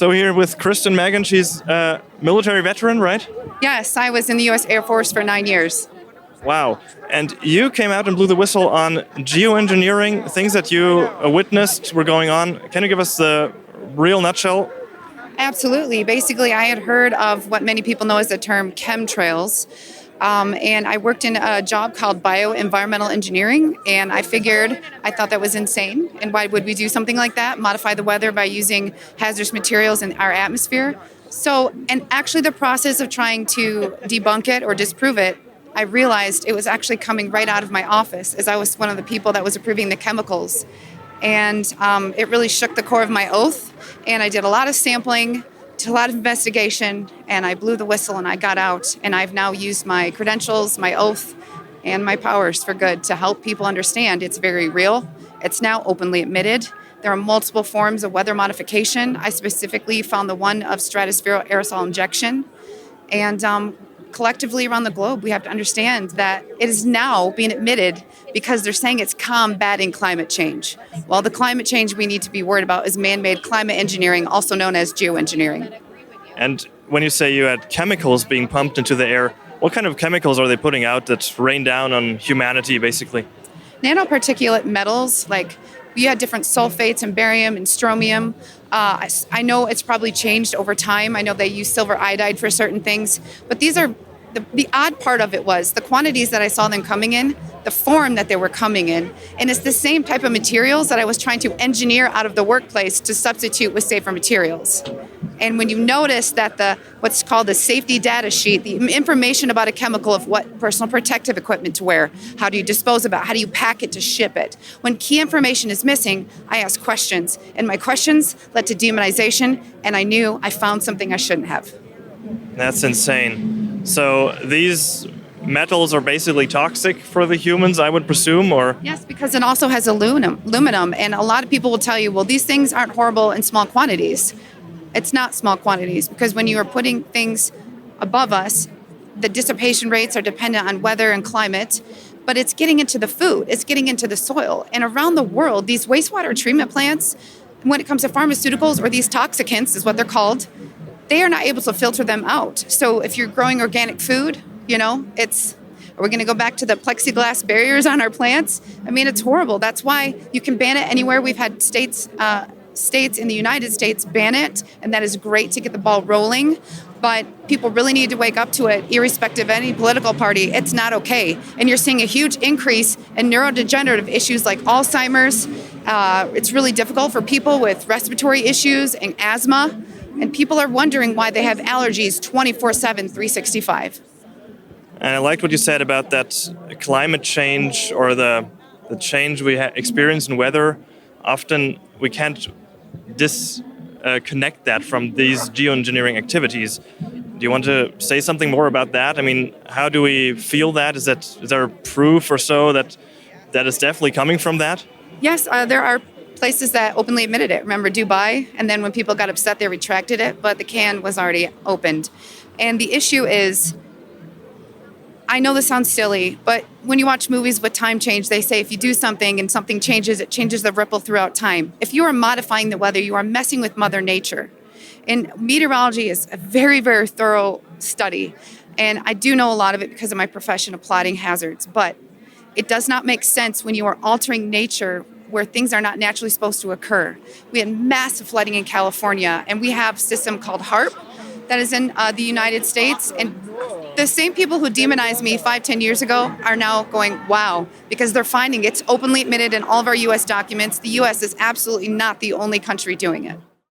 So here with Kristen Meghan, she's a military veteran, right? Yes, I was in the U.S. Air Force for 9 years. Wow. And you came out and blew the whistle on geoengineering, things that you witnessed were going on. Can you give us the real nutshell? Absolutely. Basically, I had heard of what many people know as the term chemtrails. And I worked in a job called bioenvironmental engineering, and I thought that was insane. And why would we do something like that? Modify the weather by using hazardous materials in our atmosphere. So, and actually the process of trying to debunk it or disprove it, I realized it was actually coming right out of my office, as I was one of the people that was approving the chemicals. And it really shook the core of my oath. And I did a lot of sampling, did a lot of investigation, and I blew the whistle and I got out. And I've now used my credentials, my oath, and my powers for good to help people understand it's very real. It's now openly admitted. There are multiple forms of weather modification. I specifically found the one of stratospheric aerosol injection. And collectively around the globe, we have to understand that it is now being admitted because they're saying it's combating climate change. Well, the climate change we need to be worried about is man-made climate engineering, also known as geoengineering. And when you say you had chemicals being pumped into the air, what kind of chemicals are they putting out that rain down on humanity, basically? Nanoparticulate metals, like you had different sulfates and barium and strontium. I know it's probably changed over time. I know they use silver iodide for certain things, but these are the odd part of it was the quantities that I saw them coming in, the form that they were coming in, and it's the same type of materials that I was trying to engineer out of the workplace to substitute with safer materials. And when you notice that what's called the safety data sheet, the information about a chemical of what personal protective equipment to wear, how do you dispose of it, how do you pack it to ship it. When key information is missing, I ask questions, and my questions led to demonization, and I knew I found something I shouldn't have. That's insane. So these metals are basically toxic for the humans, I would presume, or? Yes, because it also has aluminum, and a lot of people will tell you, well, these things aren't horrible in small quantities. It's not small quantities, because when you are putting things above us, the dissipation rates are dependent on weather and climate, but it's getting into the food, it's getting into the soil. And around the world, these wastewater treatment plants, when it comes to pharmaceuticals, or these toxicants is what they're called, they are not able to filter them out. So if you're growing organic food, are we going to go back to the plexiglass barriers on our plants? I mean, it's horrible. That's why you can ban it anywhere. We've had states in the United States ban it, and that is great to get the ball rolling. But people really need to wake up to it, irrespective of any political party. It's not okay. And you're seeing a huge increase in neurodegenerative issues like Alzheimer's. It's really difficult for people with respiratory issues and asthma. And people are wondering why they have allergies 24/7, 365. And I liked what you said about that climate change, or the change we experience in weather. Often we can't disconnect that from these geoengineering activities. Do you want to say something more about that? I mean, how do we feel that? Is there proof or so that is definitely coming from that? Yes, there are places that openly admitted it. Remember Dubai? And then when people got upset, they retracted it, but the can was already opened. And the issue is, I know this sounds silly, but when you watch movies with time change, they say if you do something and something changes, it changes the ripple throughout time. If you are modifying the weather, you are messing with Mother Nature. And meteorology is a very, very thorough study. And I do know a lot of it because of my profession of plotting hazards, but it does not make sense when you are altering nature where things are not naturally supposed to occur. We had massive flooding in California, and we have a system called HARP that is in the United States. And the same people who demonized me 5-10 years ago are now going, wow, because they're finding it's openly admitted in all of our U.S. documents. The U.S. is absolutely not the only country doing it.